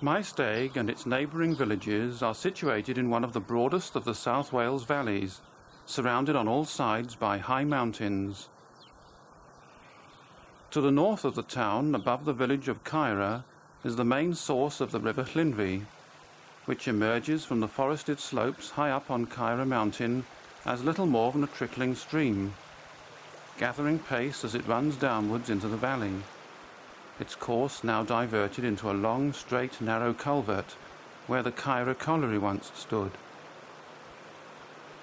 Maesteg and its neighbouring villages are situated in one of the broadest of the South Wales valleys, surrounded on all sides by high mountains. To the north of the town, above the village of Caira, is the main source of the river Llynfi, which emerges from the forested slopes high up on Caira mountain as little more than a trickling stream, gathering pace as it runs downwards into the valley, its course now diverted into a long, straight, narrow culvert where the Caira colliery once stood.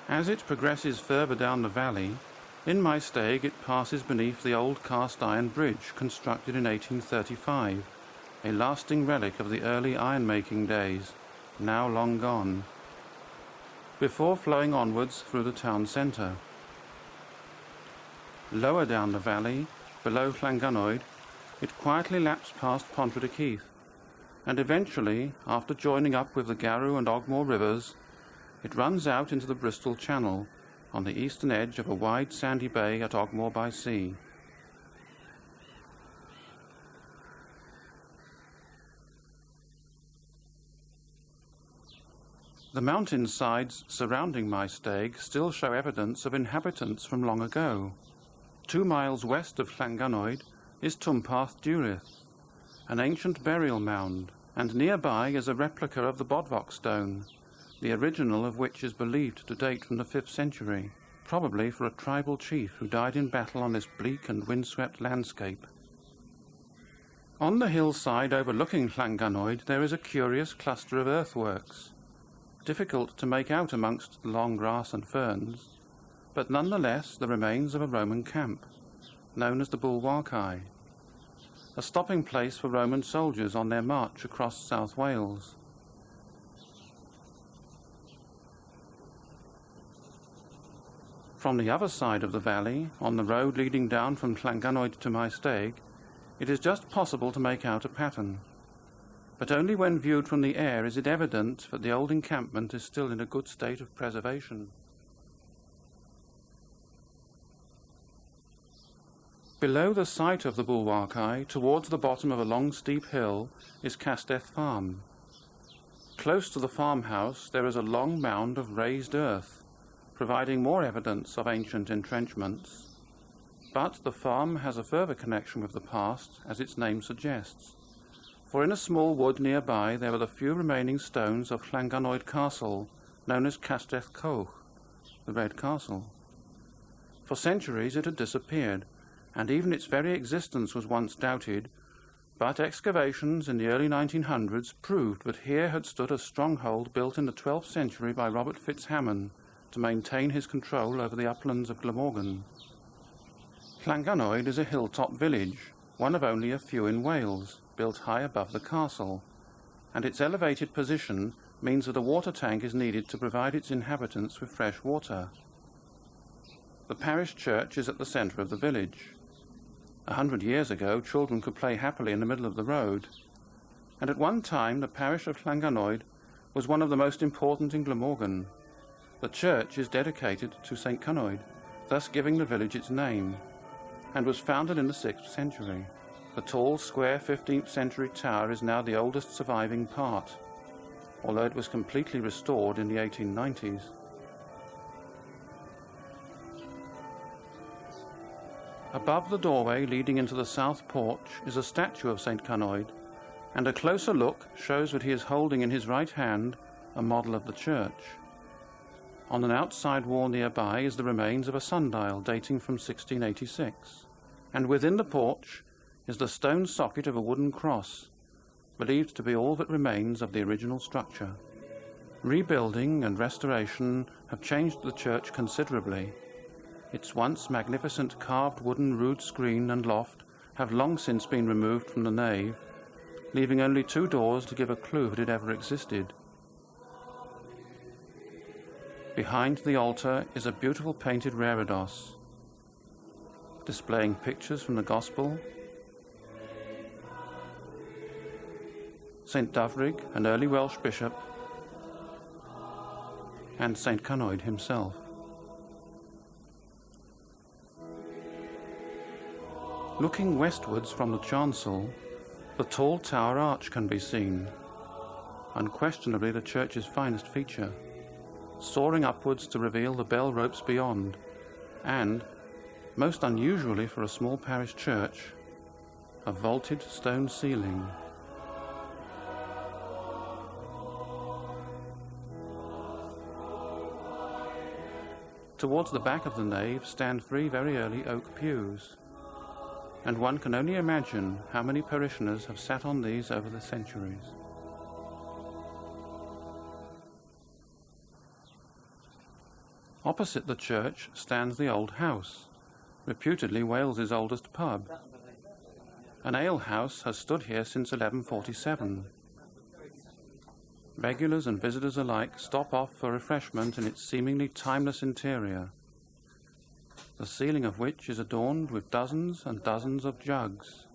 As it progresses further down the valley, in Maesteg it passes beneath the old cast-iron bridge constructed in 1835, a lasting relic of the early iron-making days, now long gone, before flowing onwards through the town centre. Lower down the valley, below Llanganoid, it quietly laps past Pontrhydydd Heath, and eventually, after joining up with the Garw and Ogmore rivers, it runs out into the Bristol Channel on the eastern edge of a wide sandy bay at Ogmore by Sea. The mountain sides surrounding Maesteg still show evidence of inhabitants from long ago. 2 miles west of Llanganoid is Twmpath Dúrith, an ancient burial mound, and nearby is a replica of the Bodvoc stone, the original of which is believed to date from the 5th century, probably for a tribal chief who died in battle on this bleak and windswept landscape. On the hillside overlooking Llanganoid there is a curious cluster of earthworks, difficult to make out amongst the long grass and ferns, but nonetheless the remains of a Roman camp, known as the Bulwarkau, a stopping place for Roman soldiers on their march across South Wales. From the other side of the valley, on the road leading down from Llanganoid to Maesteg, it is just possible to make out a pattern, but only when viewed from the air is it evident that the old encampment is still in a good state of preservation. Below the site of the Bulwarkau, towards the bottom of a long steep hill, is Castell Farm. Close to the farmhouse there is a long mound of raised earth, providing more evidence of ancient entrenchments. But the farm has a further connection with the past, as its name suggests, for in a small wood nearby there are the few remaining stones of Llanganoid Castle, known as Castell Coch, the Red Castle. For centuries it had disappeared, and even its very existence was once doubted, but excavations in the early 1900s proved that here had stood a stronghold built in the 12th century by Robert Fitzhamon to maintain his control over the uplands of Glamorgan. Llanganoid is a hilltop village, one of only a few in Wales, built high above the castle, and its elevated position means that a water tank is needed to provide its inhabitants with fresh water. The parish church is at the centre of the village. 100 years ago, children could play happily in the middle of the road, and at one time the parish of Llanganoid was one of the most important in Glamorgan. The church is dedicated to St. Cynoed, thus giving the village its name, and was founded in the 6th century. The tall, square 15th century tower is now the oldest surviving part, although it was completely restored in the 1890s. Above the doorway leading into the south porch is a statue of St. Cynoed, and a closer look shows that he is holding in his right hand a model of the church. On an outside wall nearby is the remains of a sundial dating from 1686, and within the porch is the stone socket of a wooden cross, believed to be all that remains of the original structure. Rebuilding and restoration have changed the church considerably. Its once magnificent carved wooden rood screen and loft have long since been removed from the nave, leaving only 2 doors to give a clue that it ever existed. Behind the altar is a beautiful painted reredos, displaying pictures from the Gospel, St. Dyfrig, an early Welsh bishop, and St. Cynoed himself. Looking westwards from the chancel, the tall tower arch can be seen, unquestionably the church's finest feature, soaring upwards to reveal the bell ropes beyond, and, most unusually for a small parish church, a vaulted stone ceiling. Towards the back of the nave stand 3 very early oak pews, and one can only imagine how many parishioners have sat on these over the centuries. Opposite the church stands the old house, reputedly Wales's oldest pub. An ale house has stood here since 1147. Regulars and visitors alike stop off for refreshment in its seemingly timeless interior, the ceiling of which is adorned with dozens and dozens of jugs.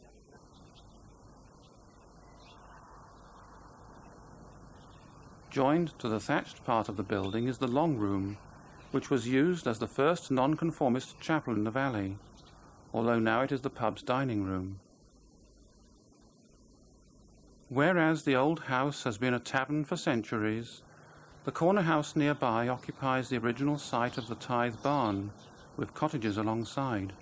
Joined to the thatched part of the building is the long room, which was used as the first nonconformist chapel in the valley, although now it is the pub's dining room. Whereas the old house has been a tavern for centuries, the corner house nearby occupies the original site of the tithe barn, with cottages alongside.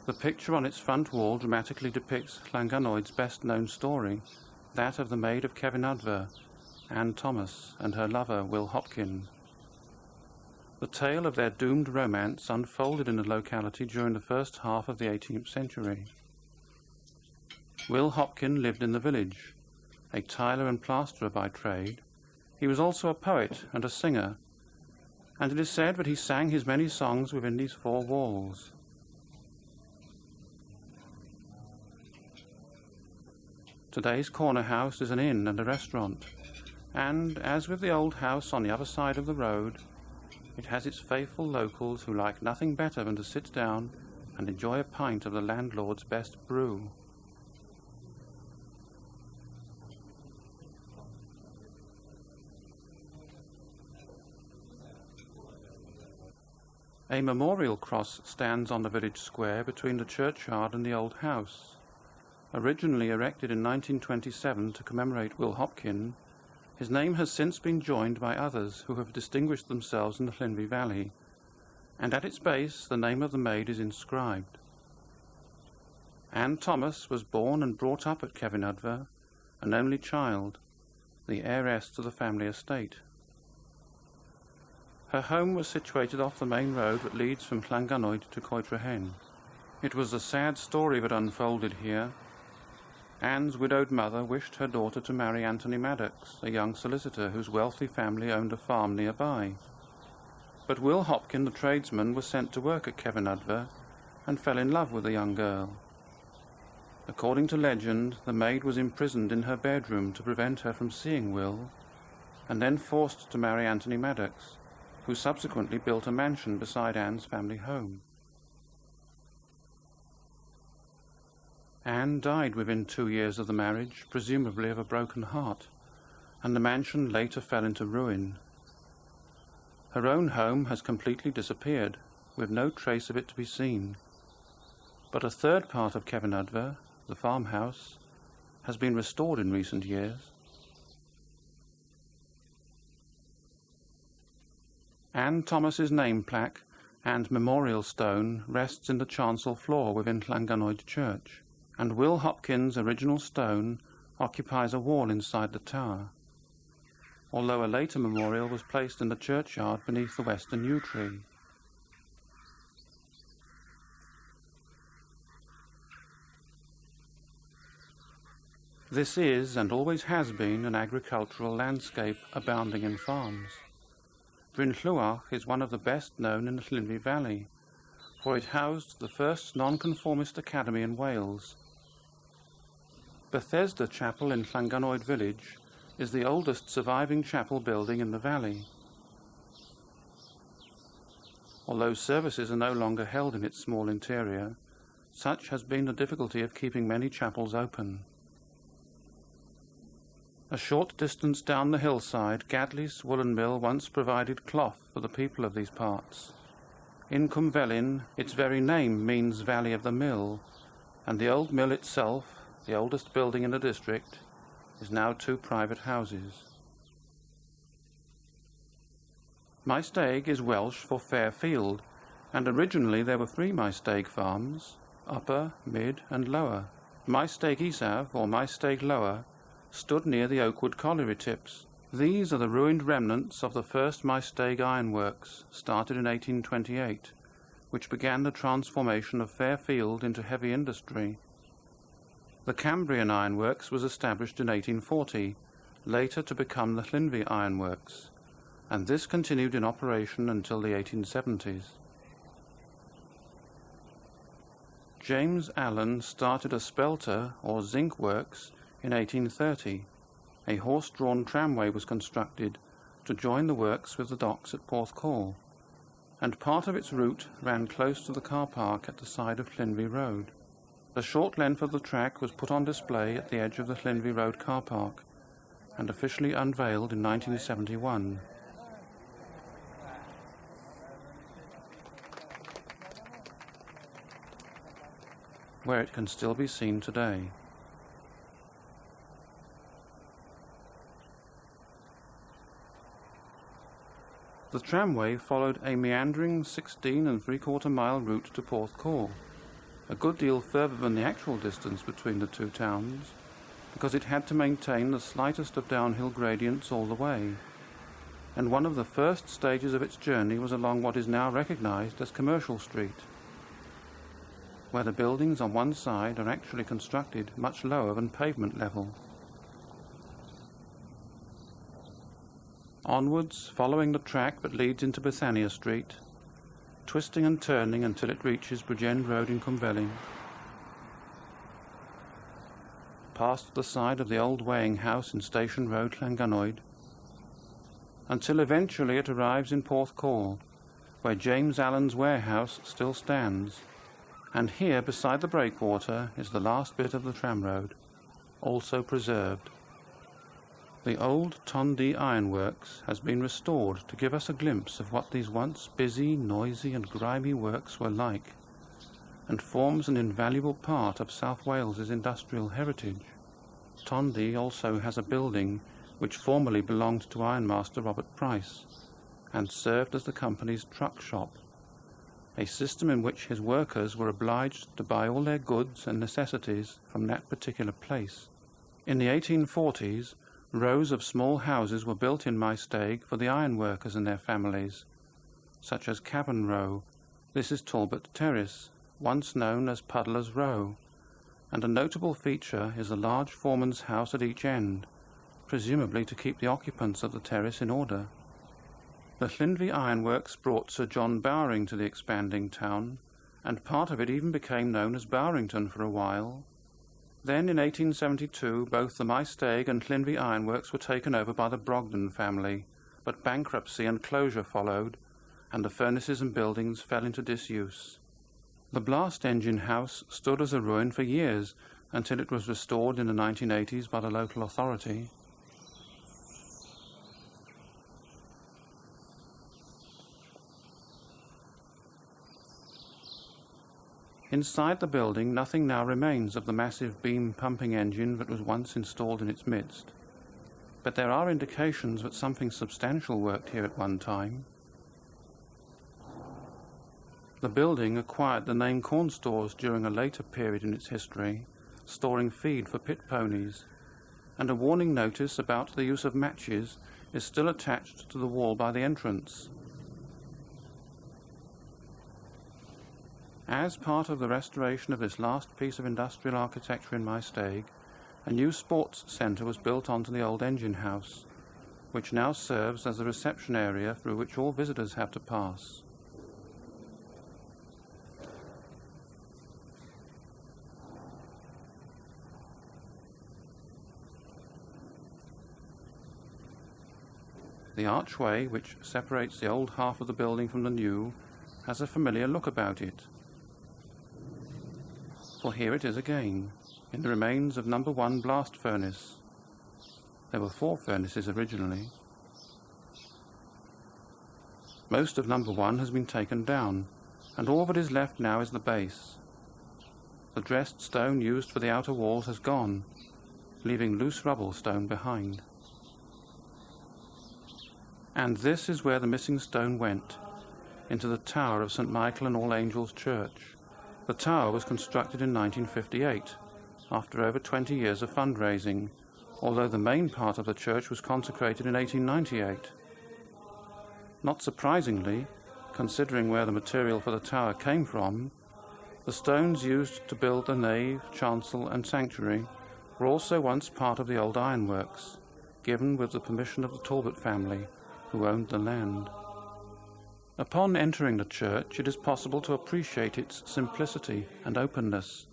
The picture on its front wall dramatically depicts Llanganoid's best-known story, that of the maid of Cefnadfa, Anne Thomas, and her lover, Will Hopkin. The tale of their doomed romance unfolded in the locality during the first half of the 18th century. Will Hopkin lived in the village. A tiler and plasterer by trade, he was also a poet and a singer, and it is said that he sang his many songs within these 4 walls. Today's corner house is an inn and a restaurant, and, as with the old house on the other side of the road, it has its faithful locals who like nothing better than to sit down and enjoy a pint of the landlord's best brew. A memorial cross stands on the village square between the churchyard and the old house. Originally erected in 1927 to commemorate Will Hopkin, his name has since been joined by others who have distinguished themselves in the Llynfi Valley, and at its base the name of the maid is inscribed. Anne Thomas was born and brought up at Cefnadfa, an only child, the heiress to the family estate. Her home was situated off the main road that leads from Llanganoid to Coedrehen. It was a sad story that unfolded here. Anne's widowed mother wished her daughter to marry Anthony Maddox, a young solicitor whose wealthy family owned a farm nearby. But Will Hopkin, the tradesman, was sent to work at Cefnadfa and fell in love with the young girl. According to legend, the maid was imprisoned in her bedroom to prevent her from seeing Will, and then forced to marry Anthony Maddox, who subsequently built a mansion beside Anne's family home. Anne died within 2 years of the marriage, presumably of a broken heart, and the mansion later fell into ruin. Her own home has completely disappeared, with no trace of it to be seen. But a third part of Cefnadfa, the farmhouse, has been restored in recent years. Anne Thomas's name plaque and memorial stone rests in the chancel floor within Llanganoid Church, and Will Hopkin's original stone occupies a wall inside the tower, although a later memorial was placed in the churchyard beneath the western yew tree. This is, and always has been, an agricultural landscape abounding in farms. Bryn Llwach is one of the best known in the Llynfi Valley, for it housed the first nonconformist academy in Wales. Bethesda Chapel in Llanganoid village is the oldest surviving chapel building in the valley. Although services are no longer held in its small interior, such has been the difficulty of keeping many chapels open. A short distance down the hillside, Gadley's woolen mill once provided cloth for the people of these parts. In Cwmfelin, its very name means Valley of the Mill, and the old mill itself, the oldest building in the district, is now 2 private houses. Maesteg is Welsh for fair field, and originally there were 3 Maesteg farms, Upper, Mid and Lower. Maesteg Isaf, or Maesteg Lower, stood near the Oakwood colliery tips. These are the ruined remnants of the first Maesteg ironworks, started in 1828, which began the transformation of Fairfield into heavy industry. The Cambrian Ironworks was established in 1840, later to become the Llynfi Ironworks, and this continued in operation until the 1870s. James Allen started a spelter, or zinc works, in 1830. A horse-drawn tramway was constructed to join the works with the docks at Porthcawl, and part of its route ran close to the car park at the side of Llynfi Road. The short length of the track was put on display at the edge of the Llynfi Road car park and officially unveiled in 1971. Where it can still be seen today. The tramway followed a meandering 16 3/4 mile route to Porthcawl, a good deal further than the actual distance between the 2 towns, because it had to maintain the slightest of downhill gradients all the way, and one of the first stages of its journey was along what is now recognised as Commercial Street, where the buildings on one side are actually constructed much lower than pavement level. Onwards, following the track that leads into Bethania Street, twisting and turning until it reaches Bridgend Road in Cwmfelin, past the side of the old weighing house in Station Road, Llangynoed, until eventually it arrives in Porthcawl, where James Allen's warehouse still stands, and here beside the breakwater is the last bit of the tramroad, also preserved. The old Tondy Ironworks has been restored to give us a glimpse of what these once busy, noisy and grimy works were like, and forms an invaluable part of South Wales's industrial heritage. Tondy also has a building which formerly belonged to ironmaster Robert Price, and served as the company's truck shop, a system in which his workers were obliged to buy all their goods and necessities from that particular place. In the 1840s, rows of small houses were built in Maesteg for the ironworkers and their families, such as Cavern Row. This is Talbot Terrace, once known as Puddler's Row, and a notable feature is the large foreman's house at each end, presumably to keep the occupants of the terrace in order. The Llynfi Ironworks brought Sir John Bowring to the expanding town, and part of it even became known as Bowrington for a while. Then in 1872 both the Maesteg and Llynfi Ironworks were taken over by the Brogden family, but bankruptcy and closure followed, and the furnaces and buildings fell into disuse. The blast engine house stood as a ruin for years until it was restored in the 1980s by the local authority. Inside the building, nothing now remains of the massive beam pumping engine that was once installed in its midst, but there are indications that something substantial worked here at one time. The building acquired the name Corn Stores during a later period in its history, storing feed for pit ponies, and a warning notice about the use of matches is still attached to the wall by the entrance. As part of the restoration of this last piece of industrial architecture in Maesteg, a new sports centre was built onto the old engine house, which now serves as the reception area through which all visitors have to pass. The archway, which separates the old half of the building from the new, has a familiar look about it. For here it is again, in the remains of number 1 blast furnace. There were 4 furnaces originally. Most of number 1 has been taken down, and all that is left now is the base. The dressed stone used for the outer walls has gone, leaving loose rubble stone behind. And this is where the missing stone went, into the tower of St. Michael and All Angels Church. The tower was constructed in 1958, after over 20 years of fundraising, although the main part of the church was consecrated in 1898. Not surprisingly, considering where the material for the tower came from, the stones used to build the nave, chancel and sanctuary were also once part of the old ironworks, given with the permission of the Talbot family, who owned the land. Upon entering the church, it is possible to appreciate its simplicity and openness.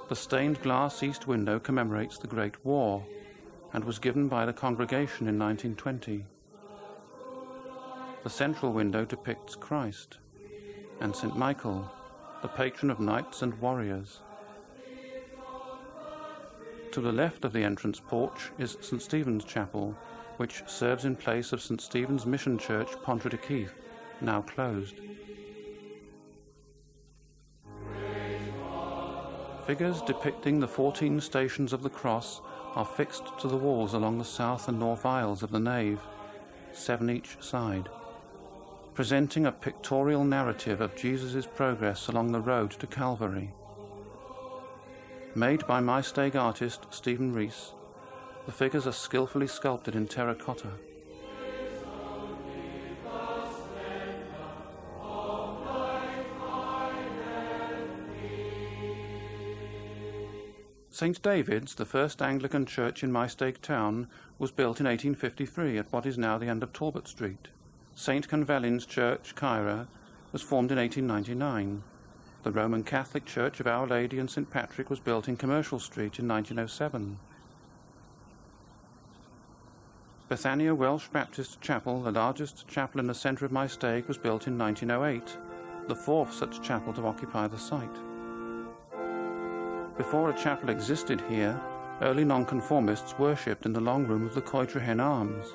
The stained glass east window commemorates the Great War and was given by the congregation in 1920. The central window depicts Christ and St. Michael, the patron of knights and warriors. To the left of the entrance porch is St. Stephen's Chapel, which serves in place of St. Stephen's Mission Church, Pontrydydd, now closed. Figures depicting the 14 stations of the cross are fixed to the walls along the south and north aisles of the nave, 7 each side, presenting a pictorial narrative of Jesus' progress along the road to Calvary. Made by Maesteg artist Stephen Rees, the figures are skillfully sculpted in terracotta. St. David's, the first Anglican church in Maesteg town, was built in 1853 at what is now the end of Talbot Street. St. Canfellin's Church, Caira, was formed in 1899. The Roman Catholic Church of Our Lady and St. Patrick was built in Commercial Street in 1907. Bethania Welsh Baptist Chapel, the largest chapel in the centre of Maesteg, was built in 1908, the fourth such chapel to occupy the site. Before a chapel existed here, early nonconformists worshipped in the long room of the Coedre Hen Arms.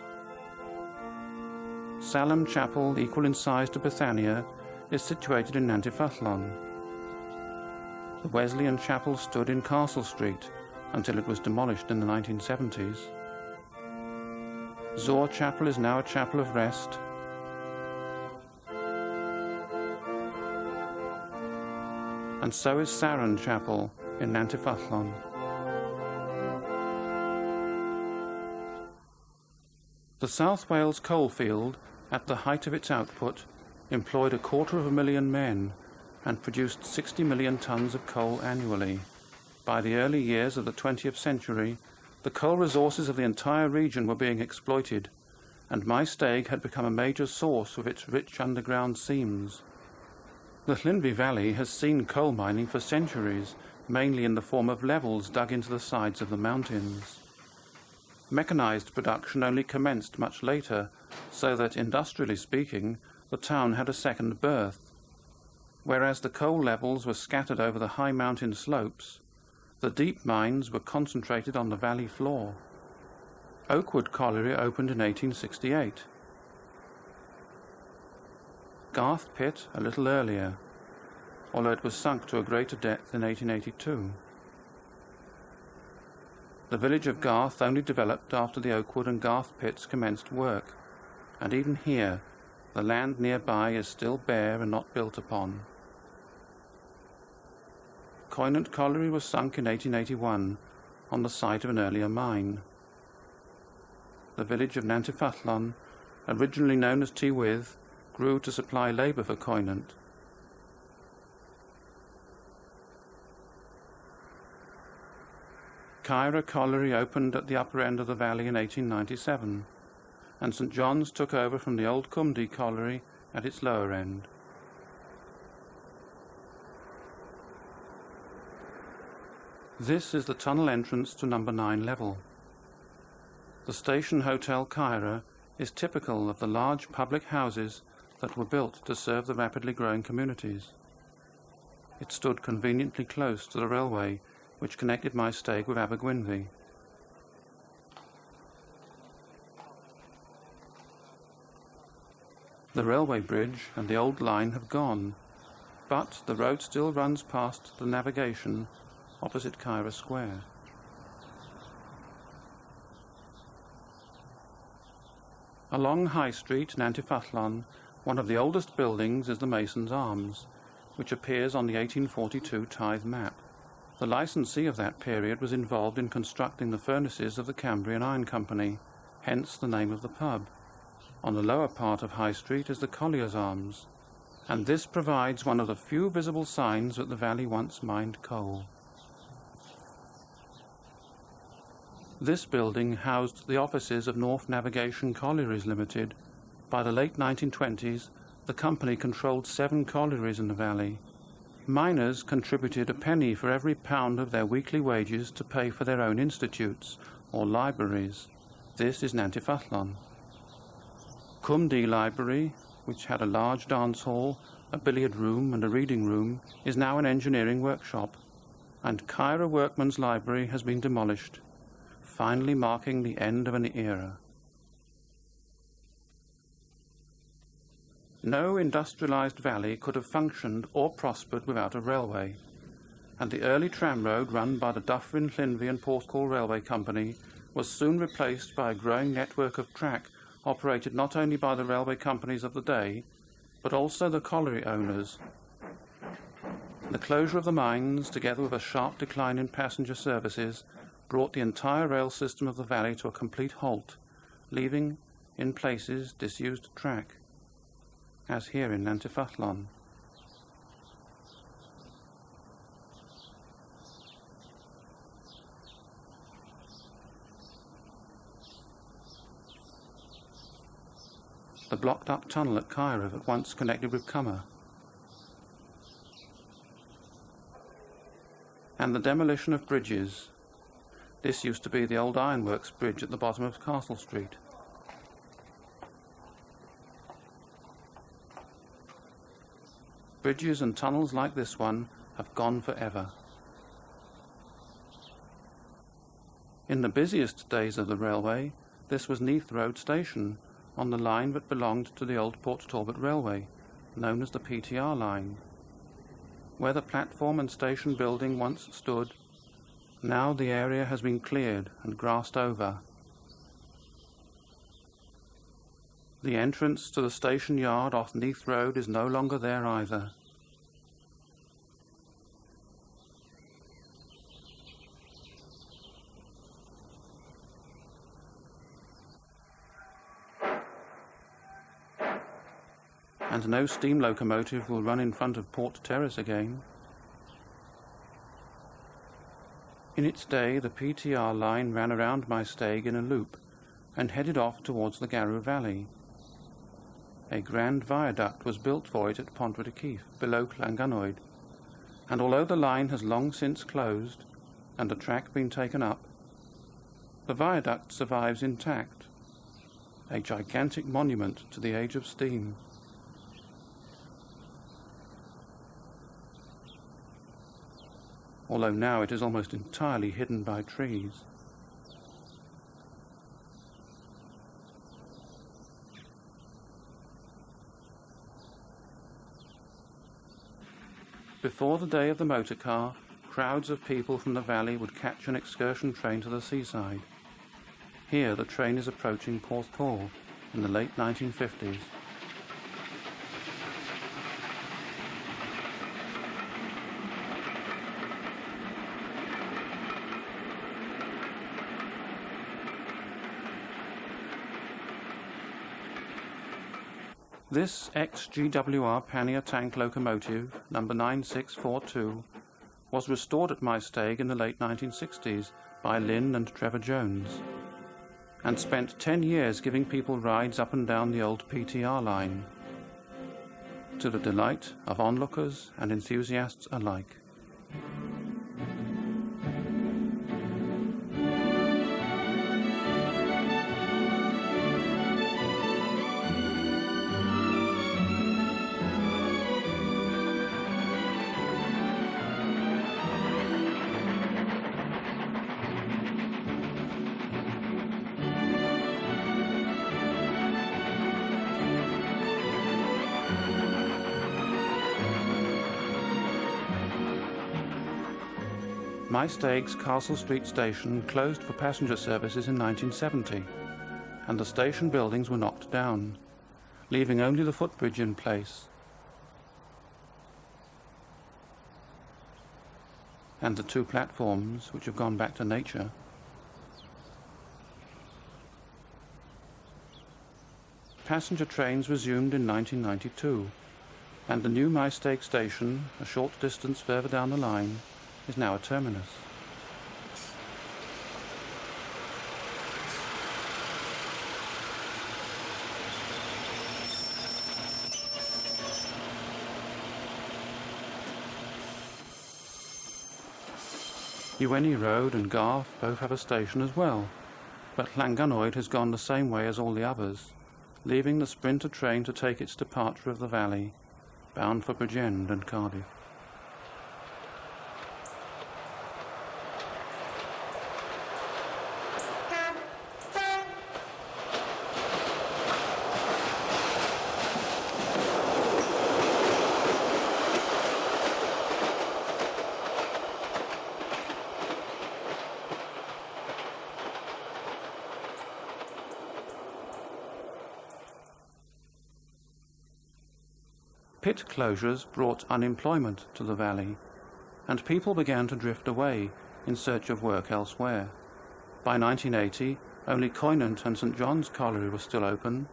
Salem Chapel, equal in size to Bethania, is situated in Nantyfallon. The Wesleyan Chapel stood in Castle Street until it was demolished in the 1970s. Zor Chapel is now a chapel of rest. And so is Saran Chapel in Nantyfallon. The South Wales coalfield, at the height of its output, employed 250,000 men and produced 60 million tons of coal annually. By the early years of the 20th century, the coal resources of the entire region were being exploited, and Maesteg had become a major source of its rich underground seams. The Llynfi Valley has seen coal mining for centuries, mainly in the form of levels dug into the sides of the mountains. Mechanized production only commenced much later, so that, industrially speaking, the town had a second birth. Whereas the coal levels were scattered over the high mountain slopes, the deep mines were concentrated on the valley floor. Oakwood Colliery opened in 1868. Garth Pit a little earlier, although it was sunk to a greater depth in 1882. The village of Garth only developed after the Oakwood and Garth pits commenced work, and even here the land nearby is still bare and not built upon. Coynant Colliery was sunk in 1881 on the site of an earlier mine. The village of Nantyfallon, originally known as Tywydd, grew to supply labour for Coynant. Caira Colliery opened at the upper end of the valley in 1897, and St. John's took over from the old Cumdy Colliery at its lower end. This is the tunnel entrance to number 9 level. The Station Hotel Caira is typical of the large public houses that were built to serve the rapidly growing communities. It stood conveniently close to the railway which connected Maesteg with Abergwynfi. The railway bridge and the old line have gone, but the road still runs past the navigation opposite Caira Square. Along High Street in Llynfi, one of the oldest buildings is the Mason's Arms, which appears on the 1842 tithe map. The licensee of that period was involved in constructing the furnaces of the Cambrian Iron Company, hence the name of the pub. On the lower part of High Street is the Collier's Arms, and this provides one of the few visible signs that the valley once mined coal. This building housed the offices of North Navigation Collieries Limited. By the late 1920s, the company controlled 7 collieries in the valley. Miners contributed a penny for every pound of their weekly wages to pay for their own institutes, or libraries. This is Llynfi. Cumdee Library, which had a large dance hall, a billiard room and a reading room, is now an engineering workshop, and Caira Workman's Library has been demolished, finally marking the end of an era. No industrialized valley could have functioned or prospered without a railway, and the early tramroad run by the Dyffryn, Llynfi and Porthcawl Railway Company was soon replaced by a growing network of track operated not only by the railway companies of the day, but also the colliery owners. The closure of the mines, together with a sharp decline in passenger services, brought the entire rail system of the valley to a complete halt, leaving, in places, disused track, as here in Llynfi. The blocked-up tunnel at Caira that once connected with Cummer, and the demolition of bridges. This used to be the old ironworks bridge at the bottom of Castle Street. Bridges and tunnels like this one have gone forever. In the busiest days of the railway, this was Neath Road Station, on the line that belonged to the old Port Talbot Railway, known as the PTR line. Where the platform and station building once stood, now the area has been cleared and grassed over. The entrance to the station yard off Neath Road is no longer there either. And no steam locomotive will run in front of Port Terrace again. In its day, the PTR line ran around Maesteg in a loop and headed off towards the Garrow Valley. A grand viaduct was built for it at Pontrhydycke, below Llangynoed, and although the line has long since closed and the track been taken up, the viaduct survives intact, a gigantic monument to the age of steam. Although now it is almost entirely hidden by trees. Before the day of the motor car, crowds of people from the valley would catch an excursion train to the seaside. Here the train is approaching Porthcawl in the late 1950s. This ex-GWR pannier tank locomotive, number 9642, was restored at Maesteg in the late 1960s by Lynn and Trevor Jones, and spent 10 years giving people rides up and down the old PTR line, to the delight of onlookers and enthusiasts alike. Maesteg's Castle Street station closed for passenger services in 1970, and the station buildings were knocked down, leaving only the footbridge in place, and the 2 platforms which have gone back to nature. Passenger trains resumed in 1992, and the new Maesteg station, a short distance further down the line, is now a terminus. Llynfi Road and Garth both have a station as well, but Llanganoid has gone the same way as all the others, leaving the Sprinter train to take its departure of the valley, bound for Bridgend and Cardiff. Pit closures brought unemployment to the valley, and people began to drift away in search of work elsewhere. By 1980, only Coinant and St John's Colliery were still open,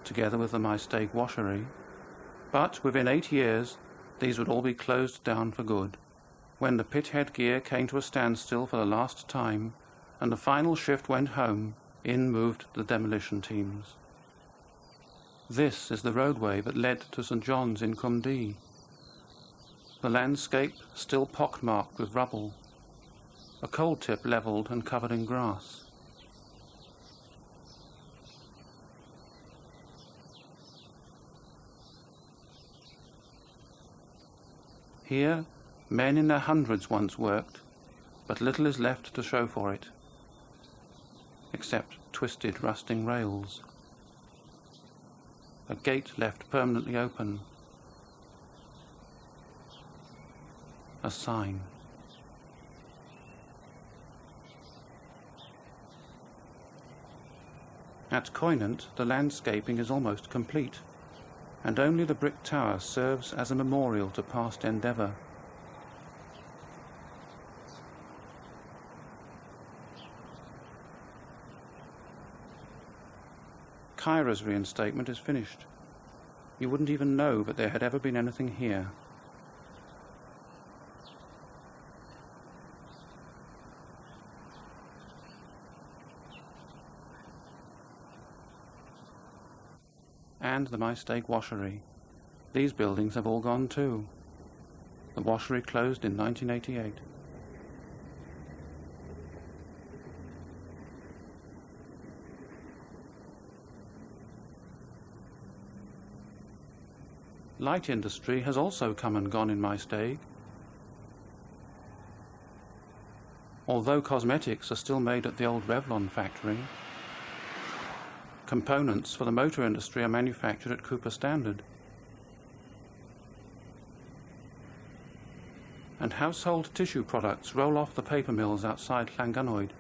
together with the Maesteg washery. But within 8 years, these would all be closed down for good. When the pit headgear came to a standstill for the last time, and the final shift went home, in moved the demolition teams. This is the roadway that led to St John's in Cumdee. The landscape still pockmarked with rubble, a coal tip levelled and covered in grass. Here, men in their hundreds once worked, but little is left to show for it, except twisted, rusting rails. A gate left permanently open. A sign. At Coinant, the landscaping is almost complete, and only the brick tower serves as a memorial to past endeavour. Kyra's reinstatement is finished. You wouldn't even know that there had ever been anything here. And the Maesteg washery. These buildings have all gone too. The washery closed in 1988. Light industry has also come and gone in Maesteg. Although cosmetics are still made at the old Revlon factory, components for the motor industry are manufactured at Cooper Standard. And household tissue products roll off the paper mills outside Llanganoid.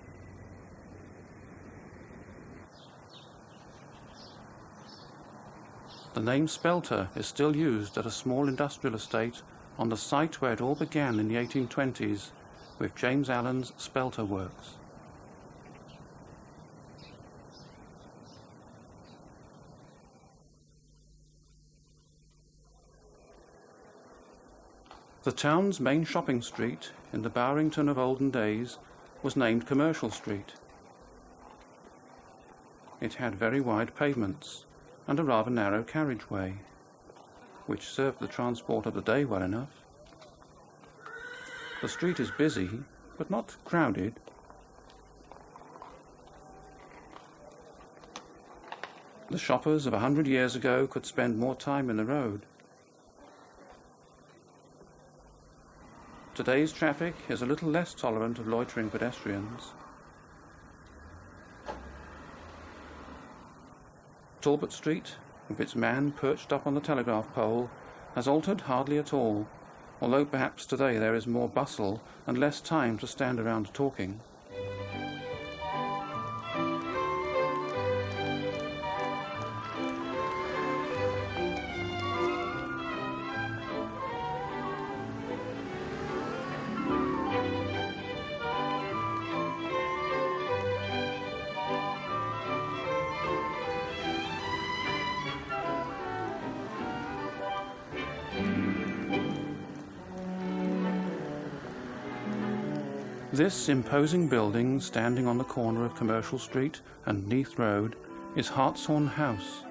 The name Spelter is still used at a small industrial estate on the site where it all began in the 1820s with James Allen's Spelter Works. The town's main shopping street, in the Bowerington of olden days, was named Commercial Street. It had very wide pavements and a rather narrow carriageway, which served the transport of the day well enough. The street is busy, but not crowded. The shoppers of 100 years ago could spend more time in the road. Today's traffic is a little less tolerant of loitering pedestrians. Talbot Street, with its man perched up on the telegraph pole, has altered hardly at all, although perhaps today there is more bustle and less time to stand around talking. This imposing building, standing on the corner of Commercial Street and Neath Road, is Hartshorn House,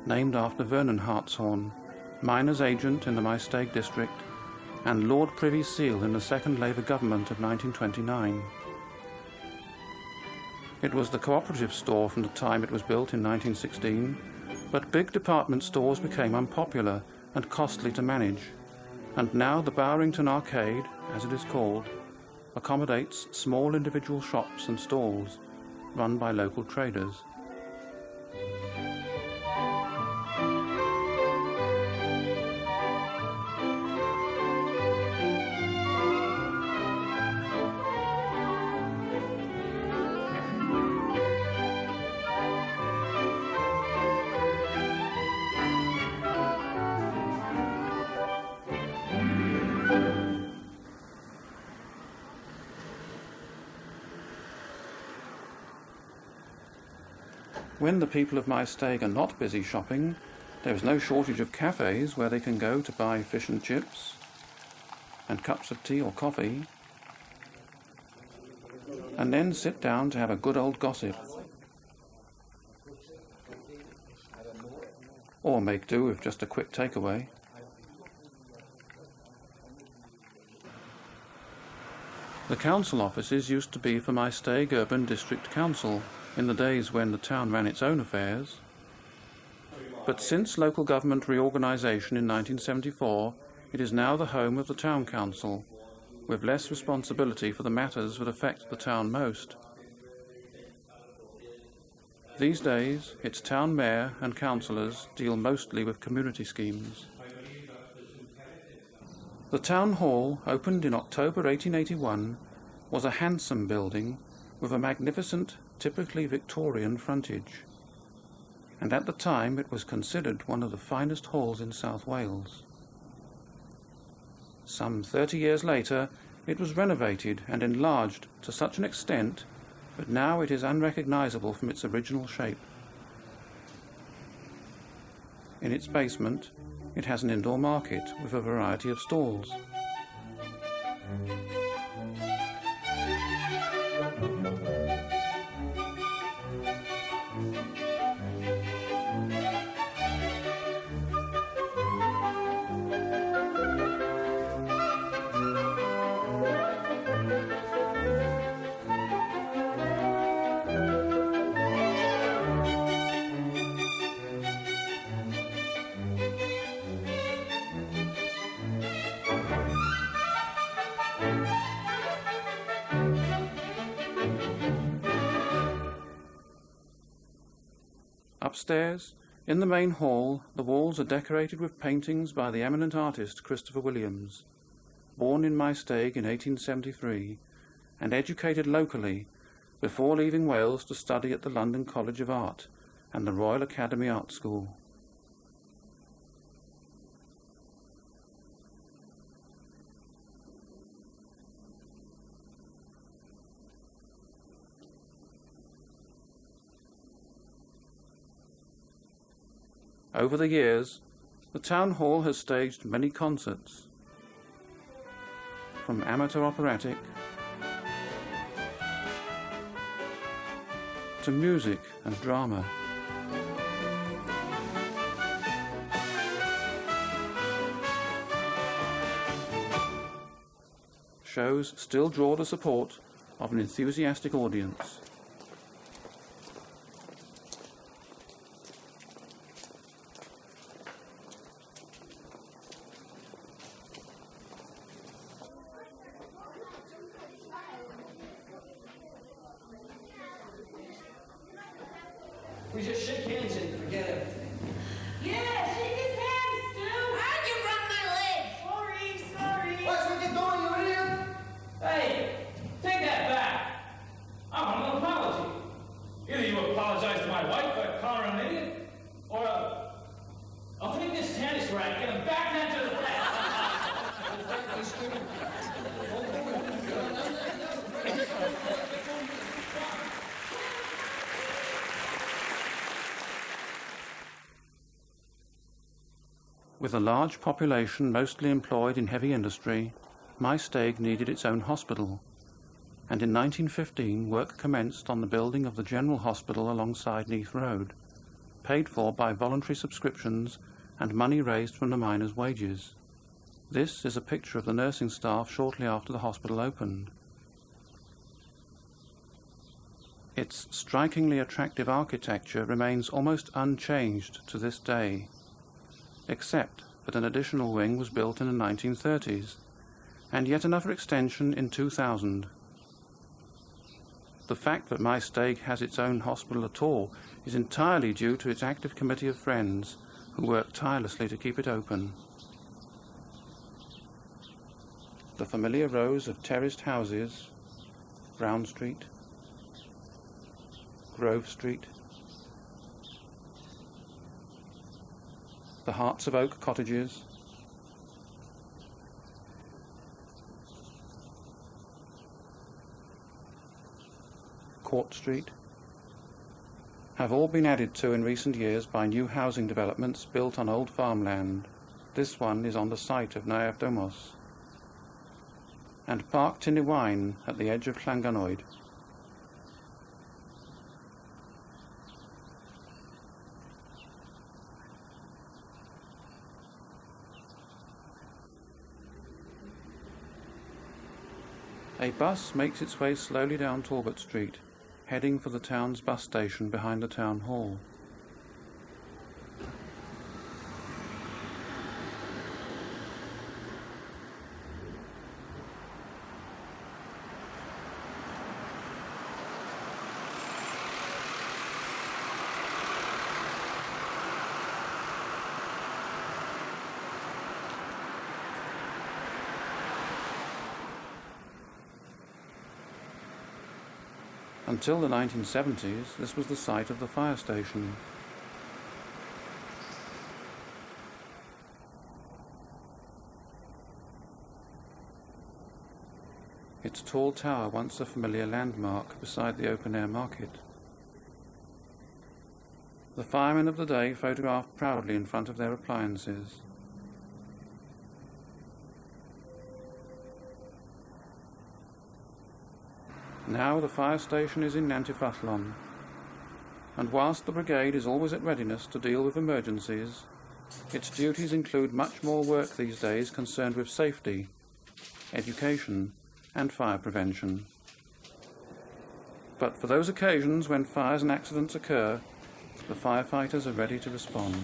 named after Vernon Hartshorn, miner's agent in the Maesteg district and Lord Privy Seal in the second Labour government of 1929. It was the cooperative store from the time it was built in 1916, but big department stores became unpopular and costly to manage, and now the Bowerington Arcade, as it is called, accommodates small individual shops and stalls run by local traders. When the people of Maesteg are not busy shopping, there is no shortage of cafes where they can go to buy fish and chips and cups of tea or coffee, and then sit down to have a good old gossip, or make do with just a quick takeaway. The council offices used to be for Maesteg Urban District Council in the days when the town ran its own affairs, but since local government reorganisation in 1974, it is now the home of the town council, with less responsibility for the matters that affect the town most. These days, its town mayor and councillors deal mostly with community schemes. The town hall, opened in October 1881, was a handsome building with a magnificent, typically Victorian frontage, and at the time it was considered one of the finest halls in South Wales. Some 30 years later, it was renovated and enlarged to such an extent that now it is unrecognisable from its original shape. In its basement, it has an indoor market with a variety of stalls. Upstairs, in the main hall, the walls are decorated with paintings by the eminent artist Christopher Williams, born in Maesteg in 1873 and educated locally before leaving Wales to study at the London College of Art and the Royal Academy Art School. Over the years, the town hall has staged many concerts, from amateur operatic to music and drama. Shows still draw the support of an enthusiastic audience. We just shake hands and forget everything. Yeah, shake his hand, Stu! How'd you run my leg? Sorry. Watch what you're doing, you idiot! Hey, take that back. I want an apology. Either you apologize to my wife for calling her an idiot, or I'll take this tennis racket and back into the With a large population mostly employed in heavy industry, Maesteg needed its own hospital, and in 1915 work commenced on the building of the General Hospital alongside Neath Road, paid for by voluntary subscriptions and money raised from the miners' wages. This is a picture of the nursing staff shortly after the hospital opened. Its strikingly attractive architecture remains almost unchanged to this day, except that an additional wing was built in the 1930s, and yet another extension in 2000. The fact that Maesteg has its own hospital at all is entirely due to its active committee of friends who work tirelessly to keep it open. The familiar rows of terraced houses, Brown Street, Grove Street, the Hearts of Oak cottages, Court Street, have all been added to in recent years by new housing developments built on old farmland. This one is on the site of Naev Domos, and Park Tyniwain at the edge of Llanganoid. A bus makes its way slowly down Talbot Street, heading for the town's bus station behind the town hall. Until the 1970s, this was the site of the fire station. Its tall tower once a familiar landmark beside the open-air market. The firemen of the day photographed proudly in front of their appliances. Now the fire station is in Nantifathlon, and whilst the brigade is always at readiness to deal with emergencies, its duties include much more work these days concerned with safety, education, and fire prevention. But for those occasions when fires and accidents occur, the firefighters are ready to respond.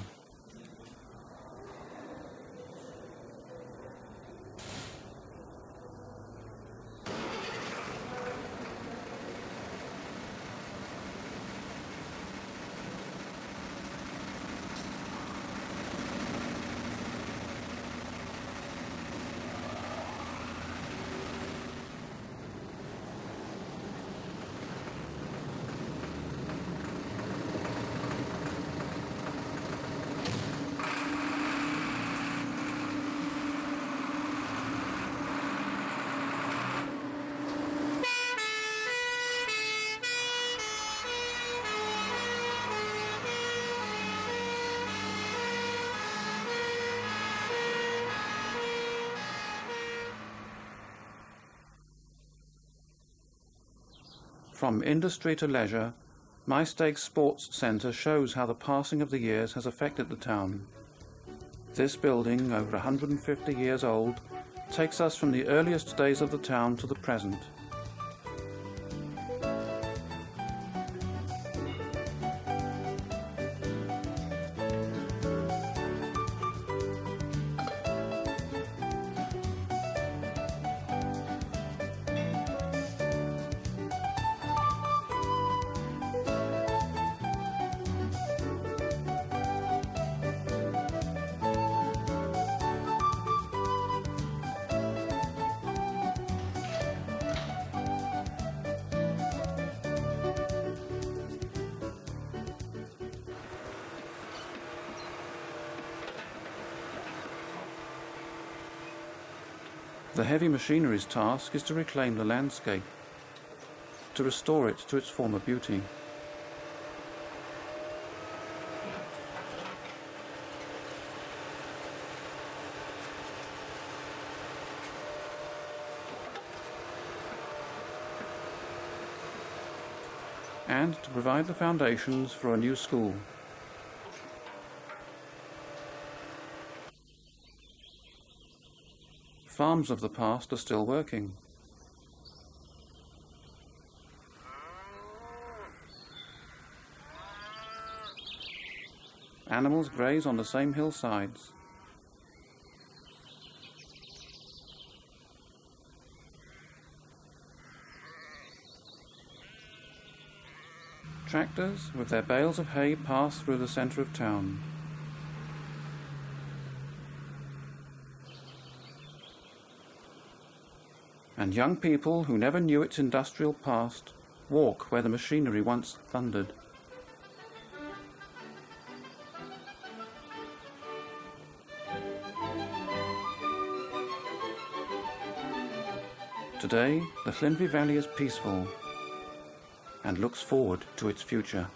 From industry to leisure, Maesteg Sports Centre shows how the passing of the years has affected the town. This building, over 150 years old, takes us from the earliest days of the town to the present. The heavy machinery's task is to reclaim the landscape, to restore it to its former beauty. and to provide the foundations for a new school. Farms of the past are still working. Animals graze on the same hillsides. Tractors with their bales of hay pass through the centre of town. And young people who never knew its industrial past walk where the machinery once thundered. Today, the Llynfi Valley is peaceful and looks forward to its future.